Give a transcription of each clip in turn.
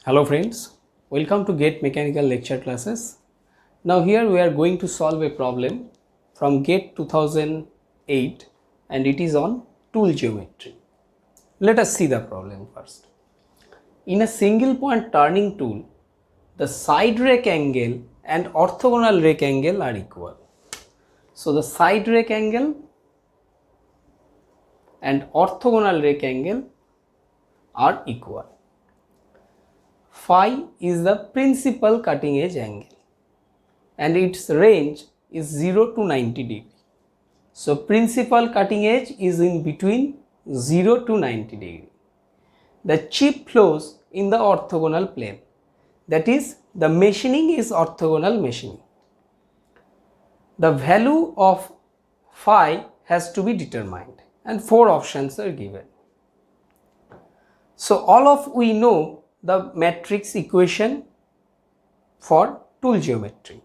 Hello friends, welcome to GATE Mechanical lecture classes. Now here we are going to solve a problem from GATE 2008 and it is on tool geometry. Let us see the problem first. In a single point turning tool, the side rake angle and orthogonal rake angle are equal. So the side rake angle and orthogonal rake angle are equal. Phi is the principal cutting edge angle and its range is 0 to 90 degree. So principal cutting edge is in between 0 to 90 degree. The chip flows in the orthogonal plane, that is the machining is orthogonal machining. The value of phi has to be determined and 4 options are given. So all of we know the matrix equation for tool geometry.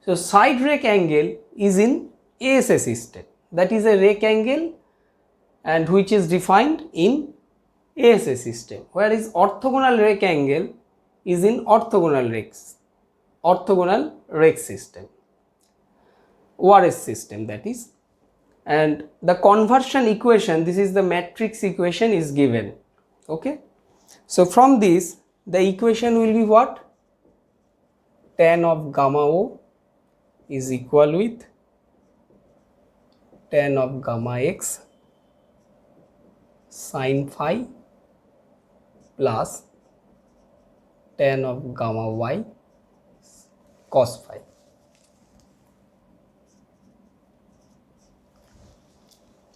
So side rake angle is in ASA system, that is a rake angle and which is defined in ASA system, whereas orthogonal rake angle is in orthogonal rake system, ORS system that is, and the conversion equation, this is the matrix equation is given. Okay, so from this the equation will be what? Tan of gamma O is equal with tan of gamma x sin phi plus tan of gamma y cos phi.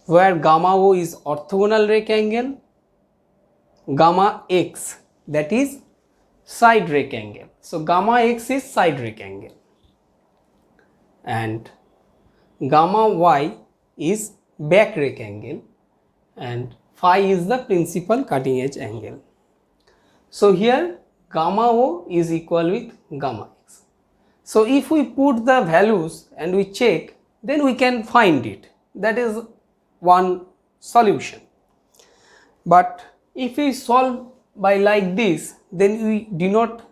Where gamma O is orthogonal rake angle, gamma x that is side rake angle. So gamma x is side rake angle and gamma y is back rake angle and phi is the principal cutting edge angle. So here gamma O is equal with gamma x. So if we put the values and we check, then we can find it. That is one solution. But if we solve by like this, then we do not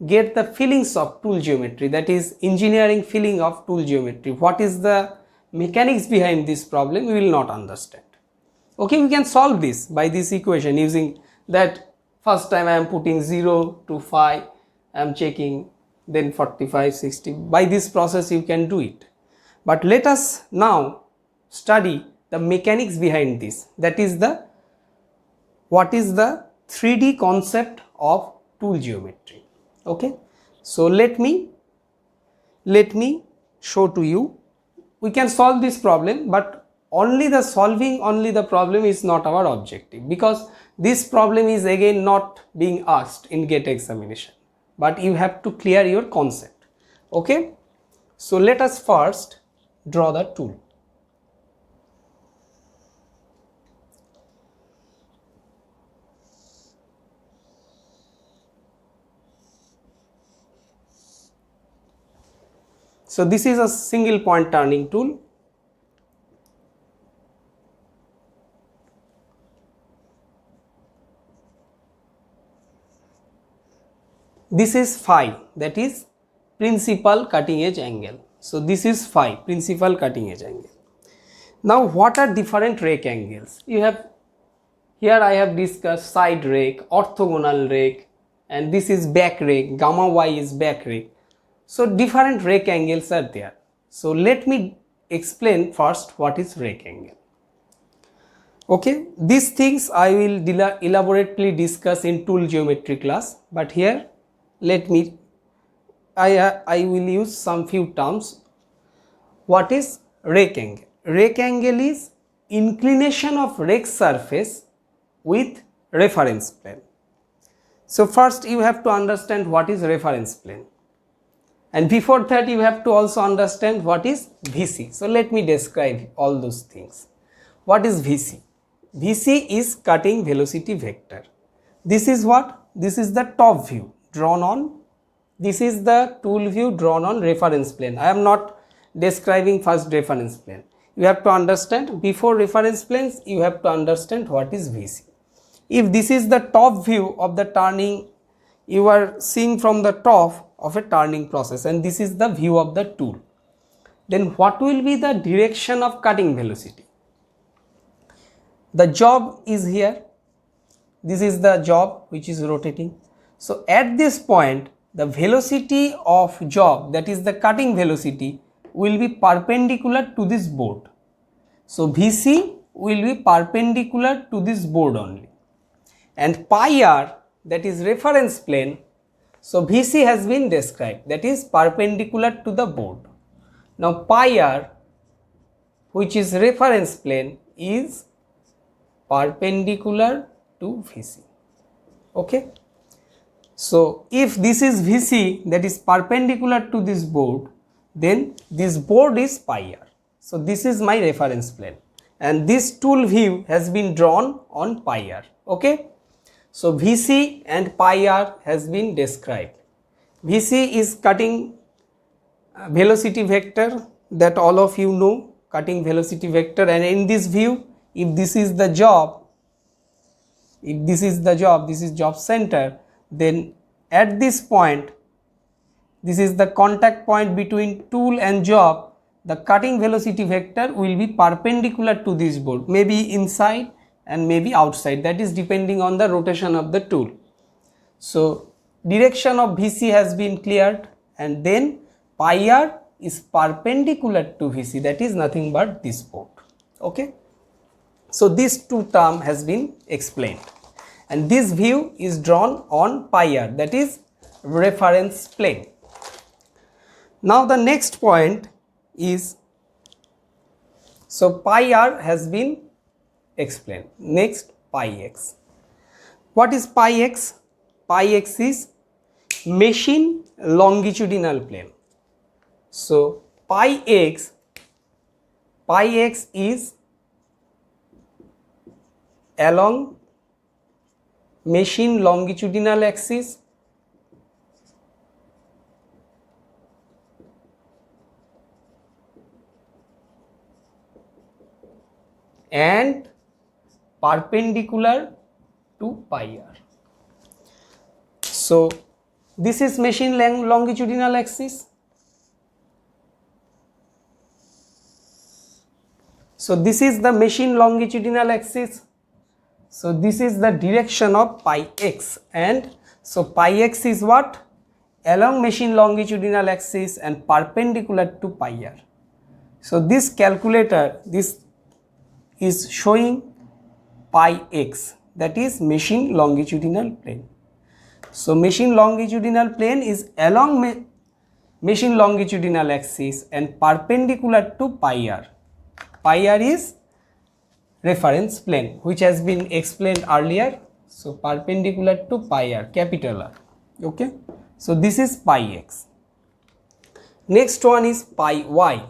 get the feelings of tool geometry, that is engineering feeling of tool geometry. What is the mechanics behind this problem, we will not understand. Okay, we can solve this by this equation using that. First time I am putting 0 to phi, I am checking, then 45, 60. By this process you can do it. But let us now study the mechanics behind this, that is the what is the 3D concept of tool geometry. Okay, so let me show to you. We can solve this problem, but only the problem is not our objective, because this problem is again not being asked in GATE examination, but you have to clear your concept. Okay, so let us first draw the tool. So this is a single point turning tool. This is phi, that is principal cutting edge angle. So this is phi, principal cutting edge angle. Now what are different rake angles? You have here I have discussed side rake, orthogonal rake, and this is back rake, gamma y is back rake. So different rake angles are there. So let me explain first what is rake angle. Okay, these things I will elaborately discuss in tool geometry class, but here let me I will use some few terms. What is rake angle? Rake angle is inclination of rake surface with reference plane. So first you have to understand what is reference plane, and before that you have to also understand what is VC. So let me describe all those things. What is VC? VC is cutting velocity vector. This is what? This is the top view drawn on, this is the tool view drawn on reference plane. I am not describing first reference plane. You have to understand, before reference planes you have to understand what is VC. If this is the top view of the turning you are seeing from the top of a turning process, and this is the view of the tool. Then what will be the direction of cutting velocity? The job is here. This is the job which is rotating. So at this point, the velocity of job, that is the cutting velocity, will be perpendicular to this board. So VC will be perpendicular to this board only. And pi r, that is reference plane, so VC has been described, that is perpendicular to the board. Now pi r, which is reference plane, is perpendicular to VC. Okay. So if this is VC, that is perpendicular to this board, then this board is pi r. So this is my reference plane, and this tool view has been drawn on pi r. Okay. So VC and pi r has been described. VC is cutting velocity vector, that all of you know, cutting velocity vector, and in this view, if this is the job, this is job center, then at this point, this is the contact point between tool and job, the cutting velocity vector will be perpendicular to this board, maybe inside and maybe outside, that is depending on the rotation of the tool. So direction of VC has been cleared, and then pi r is perpendicular to VC, that is nothing but this board. Okay. So this two term has been explained, and this view is drawn on pi r, that is reference plane. Now the next point is, so pi r has been explained. Next, pi x. What is pi x? Pi x is machine longitudinal plane. So pi x is along machine longitudinal axis and perpendicular to pi r. So this is machine longitudinal axis. So this is the machine longitudinal axis. So this is the direction of pi x, and so pi x is what? Along machine longitudinal axis and perpendicular to pi r. So this calculator, this is showing pi x, that is machine longitudinal plane. So machine longitudinal plane is along machine longitudinal axis and perpendicular to pi r. Pi r is reference plane, which has been explained earlier. So perpendicular to pi r, capital R. Okay. So this is pi x. Next one is pi y,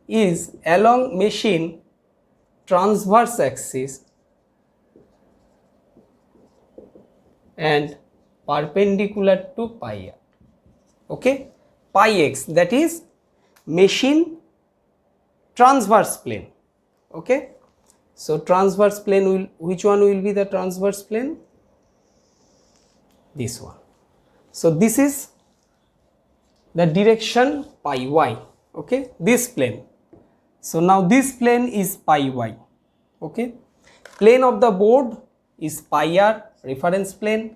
is along machine transverse axis and perpendicular to pi r. Okay. Pi x, that is machine transverse plane. Okay. So transverse plane will, which one will be the transverse plane? This one. So this is the direction pi y. Okay, this plane. So now this plane is pi y. Okay, plane of the board is pi r, reference plane.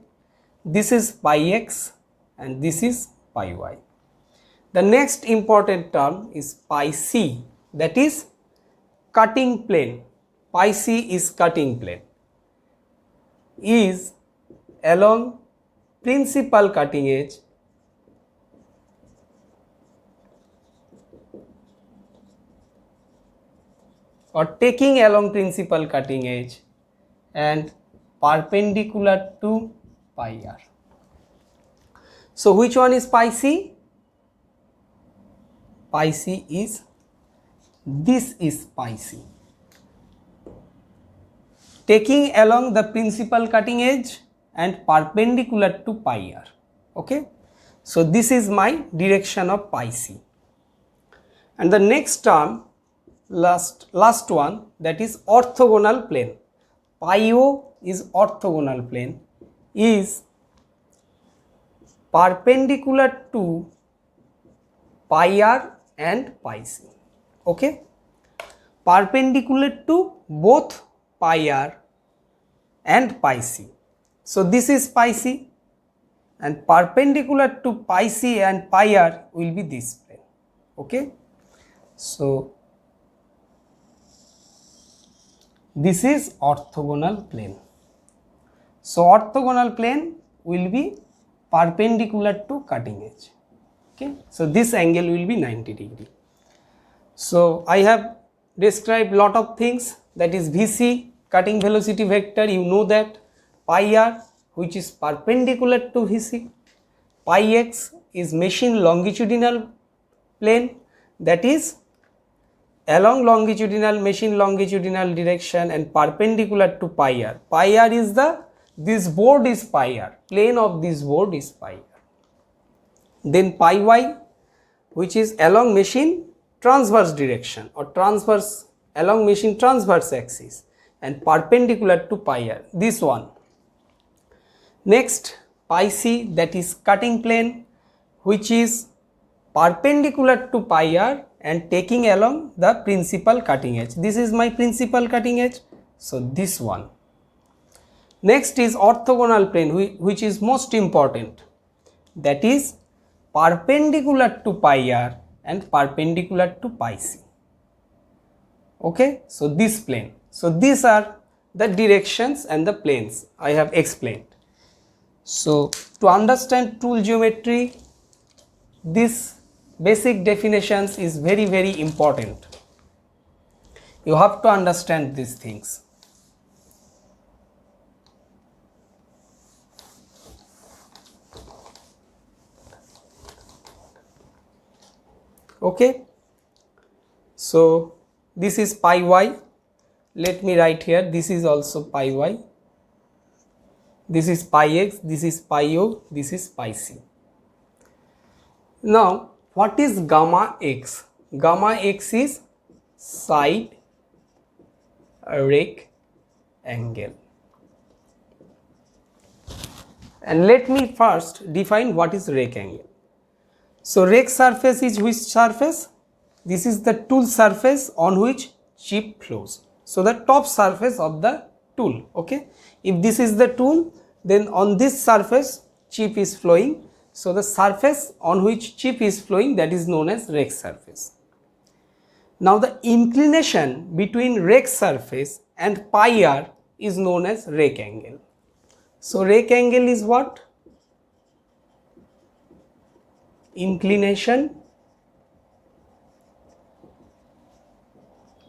This is pi x and this is pi y. The next important term is pi c, that is cutting plane. Pi c is cutting plane, is along principal cutting edge or taking along principal cutting edge and perpendicular to pi r. So which one is pi c? Pi c is, this is pi c, taking along the principal cutting edge and perpendicular to pi r. Okay, so this is my direction of pi c. And the next term, last one, that is orthogonal plane. Pi o is orthogonal plane, is perpendicular to pi r and pi c. Okay, perpendicular to both pi r and pi c. So this is pi c, and perpendicular to pi c and pi r will be this plane. Okay, so this is orthogonal plane. So orthogonal plane will be perpendicular to cutting edge. Okay, so this angle will be 90 degree. So I have described lot of things, that is Vc, cutting velocity vector, you know that, pi r which is perpendicular to Vc, pi x is machine longitudinal plane, that is along longitudinal machine longitudinal direction and perpendicular to pi r. Pi r is this board is pi r, plane of this board is pi r. Then pi y which is along machine transverse direction or transverse along machine transverse axis and perpendicular to pi r, this one. Next pi c, that is cutting plane which is perpendicular to pi r and taking along the principal cutting edge. This is my principal cutting edge, so this one. Next is orthogonal plane which is most important, that is perpendicular to pi r and perpendicular to pi c. Okay, so this plane. So these are the directions and the planes I have explained. So to understand tool geometry, this basic definitions is very important. You have to understand these things. Okay, so this is pi y, let me write here, this is also pi y, this is pi x, this is pi o, this is pi c. Now what is gamma x? Gamma x is side rake angle. And let me first define what is rake angle. So rake surface is which surface? This is the tool surface on which chip flows. So the top surface of the tool. Okay, if this is the tool, then on this surface chip is flowing. So the surface on which chip is flowing, that is known as rake surface. Now the inclination between rake surface and pi r is known as rake angle. So rake angle is what? Inclination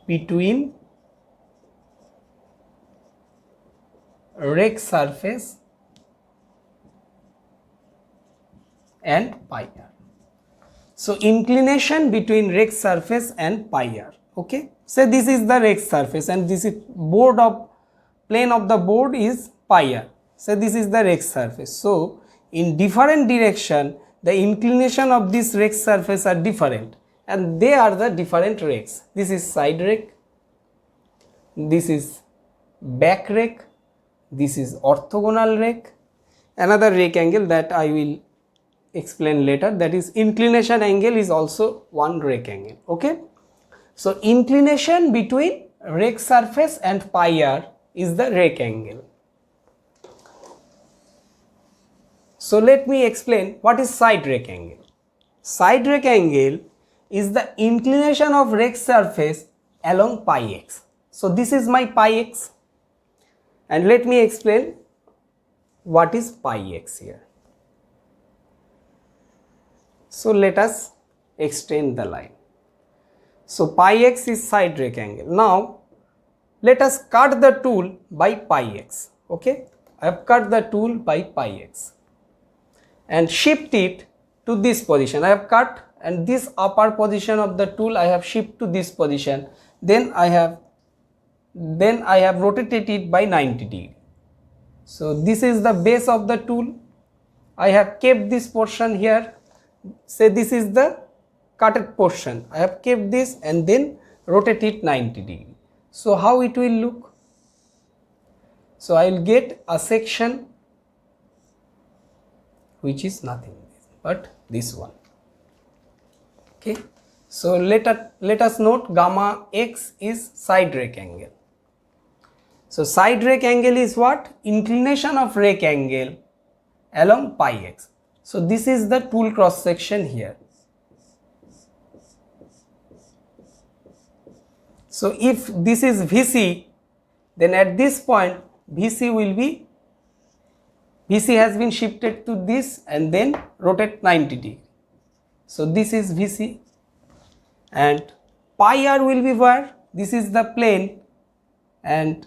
between rake surface and pi r. So inclination between rake surface and pi r. Okay, so this is the rake surface and this is board of plane of the board is pi r. So this is the rake surface. So in different direction the inclination of this rake surface are different and they are the different rakes. This is side rake, this is back rake, this is orthogonal rake. Another rake angle that I will explain later, that is inclination angle, is also one rake angle. Okay, so inclination between rake surface and pi r is the rake angle. So let me explain what is side rake angle. Side rake angle is the inclination of rake surface along pi x. So this is my pi x, and let me explain what is pi x here. So let us extend the line. So pi x is side rake angle. Now let us cut the tool by pi x. Okay, I have cut the tool by pi x and shift it to this position. I have cut and this upper position of the tool I have shift to this position. Then I have rotated it by 90 degree. So this is the base of the tool. I have kept this portion here. Say this is the cutted portion. I have kept this and then rotate it 90 degree. So how it will look? So I will get a section which is nothing but this one. Okay, so let us note gamma x is side rake angle. So side rake angle is what? Inclination of rake angle along pi x. So this is the tool cross section here. So if this is VC, then at this point VC has been shifted to this and then rotate 90 degree. So this is VC, and pi r will be where? This is the plane, and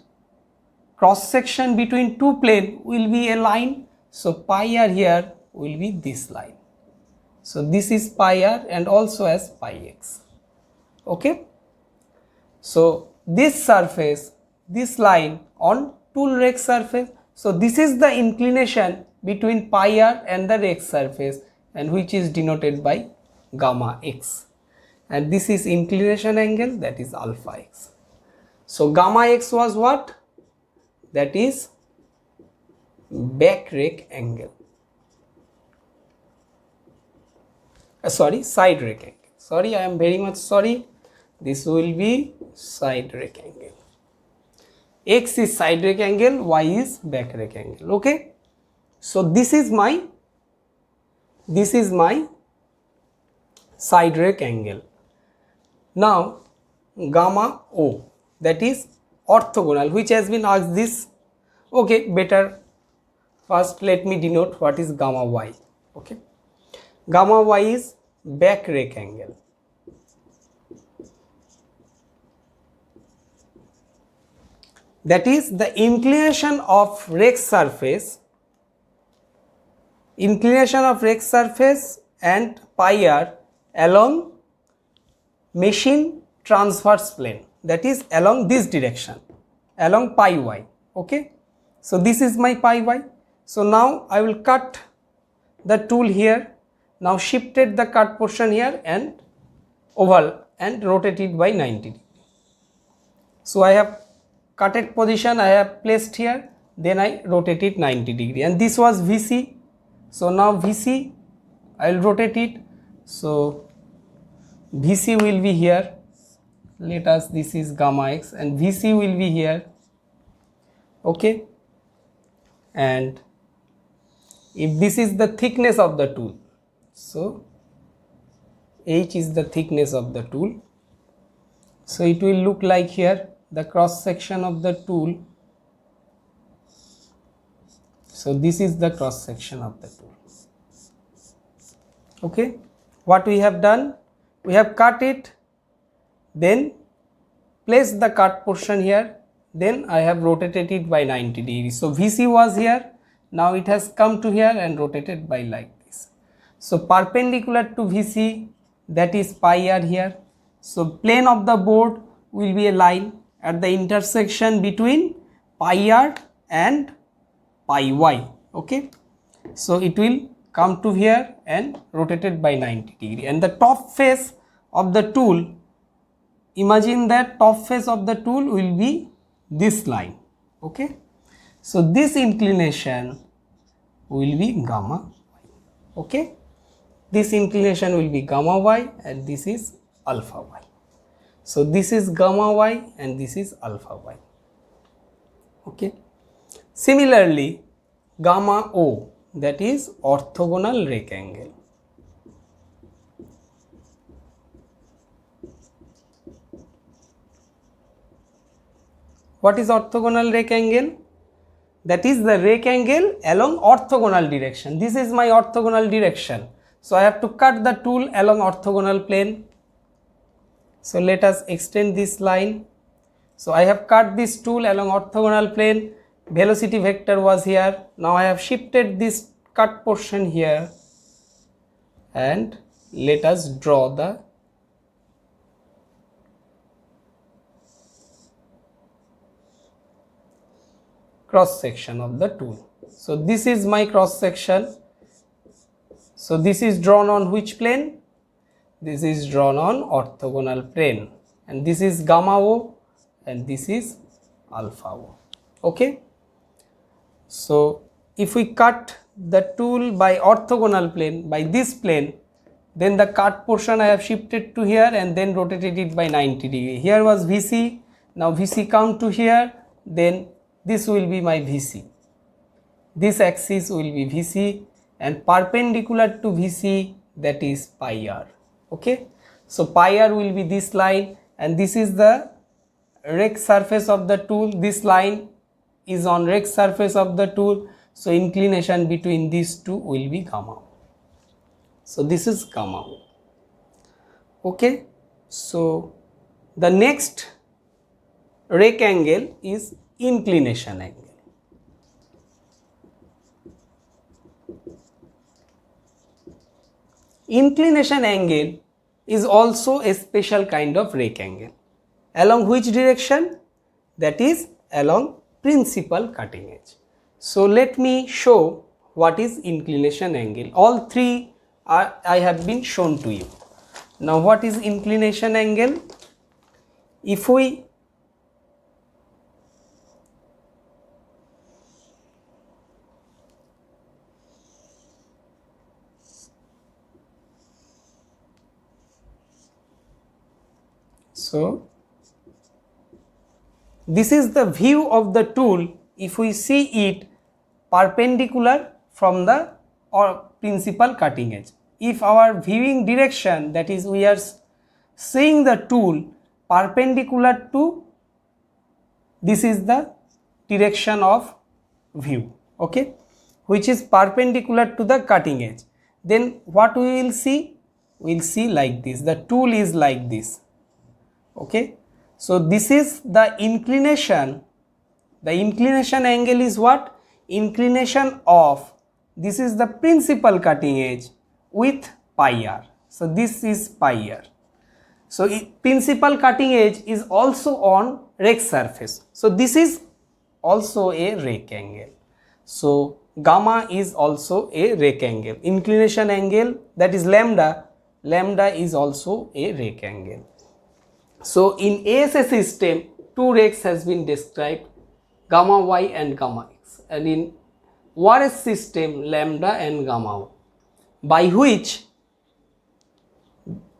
cross section between two plane will be a line. So pi r here will be this line. So this is pi r and also as pi x. Okay. So this surface, this line on tool rake surface. So this is the inclination between pi r and the rake surface, and which is denoted by gamma x. And this is inclination angle, that is alpha x. So gamma x was what? That is back rake angle. Side rake angle. Sorry, I am very much sorry. This will be side rake angle. X is side rake angle, y is back rake angle. Okay. So this is my side rake angle. Now gamma O, that is orthogonal, which has been asked this. Okay, better first let me denote what is gamma y. Okay, gamma y is back rake angle. That is the inclination of rake surface and pi r along machine transverse plane, that is along this direction, along pi y. Okay, so this is my pi y. So now I will cut the tool here. Now shifted the cut portion here and oval and rotate it by 90 degree. So I have cutted position, I have placed here, then I rotate it 90 degree, and this was VC. So now VC, I will rotate it. So VC will be here. Let us, this is gamma x, and VC will be here. Okay, and if this is the thickness of the tool, so h is the thickness of the tool. So it will look like here the cross section of the tool. So this is the cross section of the tool. Okay, what we have done, we have cut it, then placed the cut portion here, then I have rotated it by 90 degrees. So VC was here, now it has come to here and rotated by like this. So perpendicular to VC, that is pi r here. So plane of the board will be a line at the intersection between pi r and pi y. Okay, so it will come to here and rotated by 90 degree, and the top face of the tool, imagine that top face of the tool will be this line. Okay, so this inclination will be gamma y. Okay, this inclination will be gamma y, and this is alpha y. So this is gamma y and this is alpha y. Okay, similarly gamma O, that is orthogonal rake angle. What is orthogonal rake angle? That is the rake angle along orthogonal direction. This is my orthogonal direction. So I have to cut the tool along orthogonal plane. So let us extend this line. So I have cut this tool along orthogonal plane. Velocity vector was here. Now I have shifted this cut portion here, and let us draw the cross section of the tool. So this is my cross section. So this is drawn on which plane? This is drawn on orthogonal plane, and this is gamma O and this is alpha O. Okay, so if we cut the tool by orthogonal plane, by this plane, then the cut portion I have shifted to here and then rotated it by 90 degree. Here was VC, now VC come to here, then this will be my VC. This axis will be VC and perpendicular to VC, that is pi r. Okay, so pi r will be this line and this is the rake surface of the tool. This line is on rake surface of the tool, so inclination between these two will be gamma. So this is gamma. Okay, so the next rake angle is inclination angle. Inclination angle is also a special kind of rake angle. Along which direction? That is along principal cutting edge. So let me show what is inclination angle. All three I have been shown to you. Now what is inclination angle? If we this is the view of the tool if we see it perpendicular from the principal cutting edge. If our viewing direction, that is we are seeing the tool perpendicular to, this is the direction of view, okay, which is perpendicular to the cutting edge, then what we will see? We will see like this, the tool is like this. Okay, so this is the inclination. The inclination angle is what? Inclination of, this is the principal cutting edge with pi r. So this is pi r. So principal cutting edge is also on rake surface. So this is also a rake angle. So gamma is also a rake angle. Inclination angle, that is lambda, lambda is also a rake angle. So in ASA system, two rakes has been described, gamma y and gamma x, and in ORS system, lambda and gamma o, by which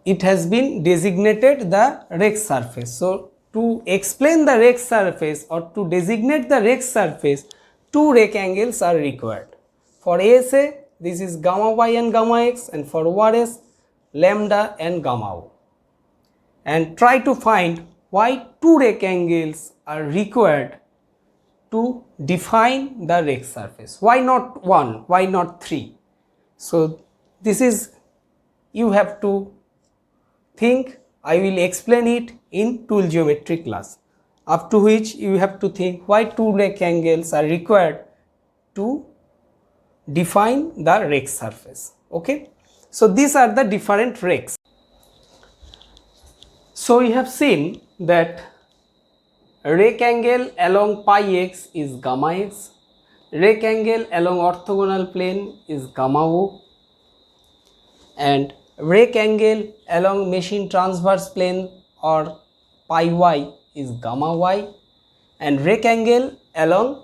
it has been designated the rake surface. So to explain the rake surface or to designate the rake surface, two rake angles are required. For ASA, this is gamma y and gamma x, and for ORS, lambda and gamma o. And try to find why two rake angles are required to define the rake surface. Why not one? Why not three? So this is, you have to think. I will explain it in tool geometry class, up to which you have to think why two rake angles are required to define the rake surface. Okay, so these are the different rakes. So we have seen that rake angle along pi x is gamma x, rake angle along orthogonal plane is gamma o, and rake angle along machine transverse plane or pi y is gamma y, and rake angle along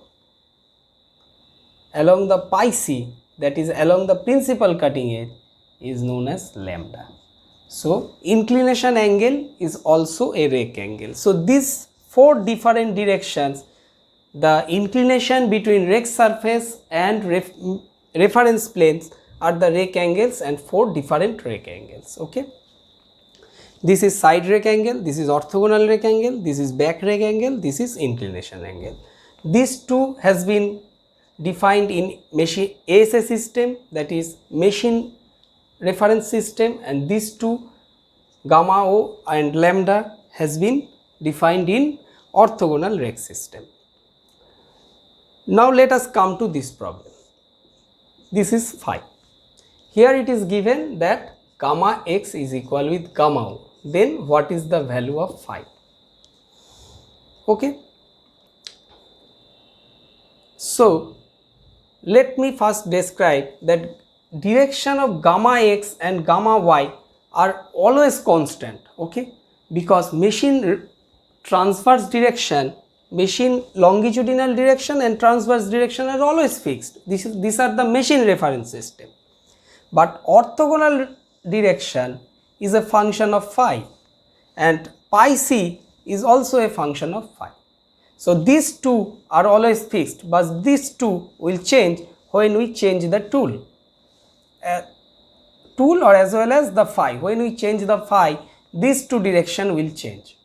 the pi c, that is along the principal cutting edge, is known as lambda. So inclination angle is also a rake angle. So these four different directions, the inclination between rake surface and reference planes are the rake angles, and four different rake angles. Okay, this is side rake angle, this is orthogonal rake angle, this is back rake angle, this is inclination angle. These two has been defined in machine ASA system, that is machine reference system, and these two, gamma o and lambda, has been defined in orthogonal rake system. Now let us come to this problem. This is phi. Here it is given that gamma x is equal with gamma o. Then what is the value of phi? Okay. So let me first describe that direction of gamma x and gamma y are always constant, okay, because machine transverse direction machine longitudinal direction and transverse direction are always fixed. These are the machine reference system. But orthogonal direction is a function of phi, and pi c is also a function of phi. So these two are always fixed, but these two will change when we change the tool. Or as well as the phi. When we change the phi, these two direction will change.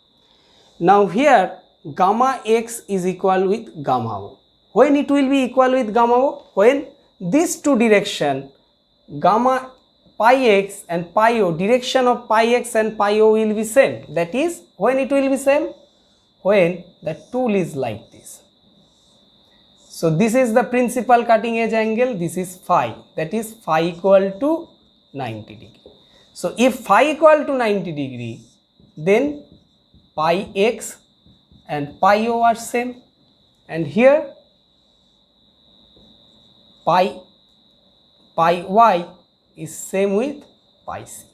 Now here gamma x is equal with gamma o. When it will be equal with gamma o? When these two direction, gamma pi x and pi o, direction of pi x and pi o will be same. That is, when it will be same? When the tool is like this. So this is the principal cutting edge angle, this is phi, that is phi equal to 90 degree. So if phi equal to 90 degree, then pi x and pi o are same, and here pi y is same with pi c.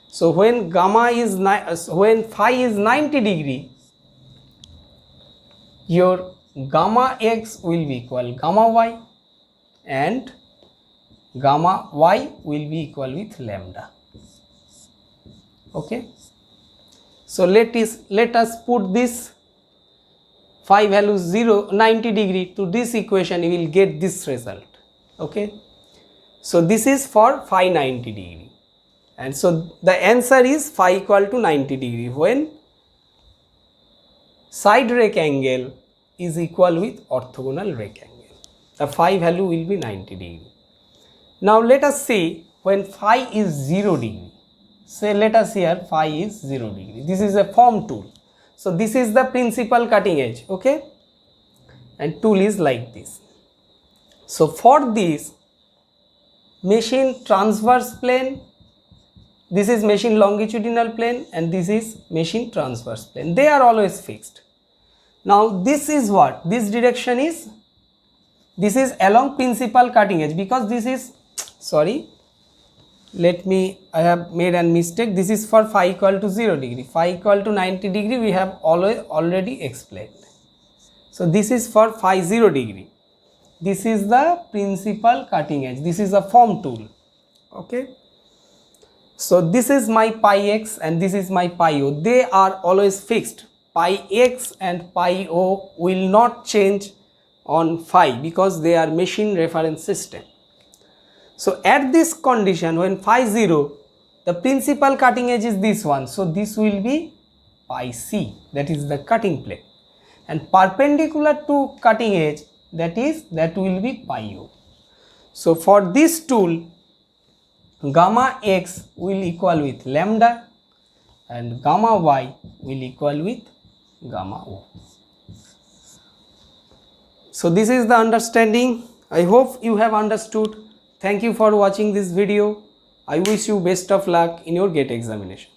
So when when phi is 90 degree, your gamma x will be equal gamma y and gamma y will be equal with lambda. Okay. So let us put this phi value 90 degree to this equation, you will get this result. Okay. So this is for phi 90 degree, and so the answer is phi equal to 90 degree when side rake angle is equal with orthogonal rake angle. The phi value will be 90 degree. Now let us see when phi is 0 degree. Say let us here phi is 0 degree. This is a form tool. So this is the principal cutting edge, okay, and tool is like this. So for this machine transverse plane, this is machine longitudinal plane, and this is machine transverse plane. They are always fixed. Now this is what? This direction is, this is along principal cutting edge, because this is, sorry, I have made a mistake. This is for phi equal to 0 degree. Phi equal to 90 degree we have already explained. So this is for phi 0 degree. This is the principal cutting edge. This is a form tool. Okay. So this is my pi x and this is my pi o. They are always fixed. Pi x and pi o will not change on phi because they are machine reference system. So at this condition, when phi 0, the principal cutting edge is this one. So this will be pi c, that is the cutting plane, and perpendicular to cutting edge, that will be pi o. So for this tool, gamma x will equal with lambda and gamma y will equal with gamma o. So this is the understanding. I hope you have understood. Thank you for watching this video. I wish you best of luck in your GATE examination.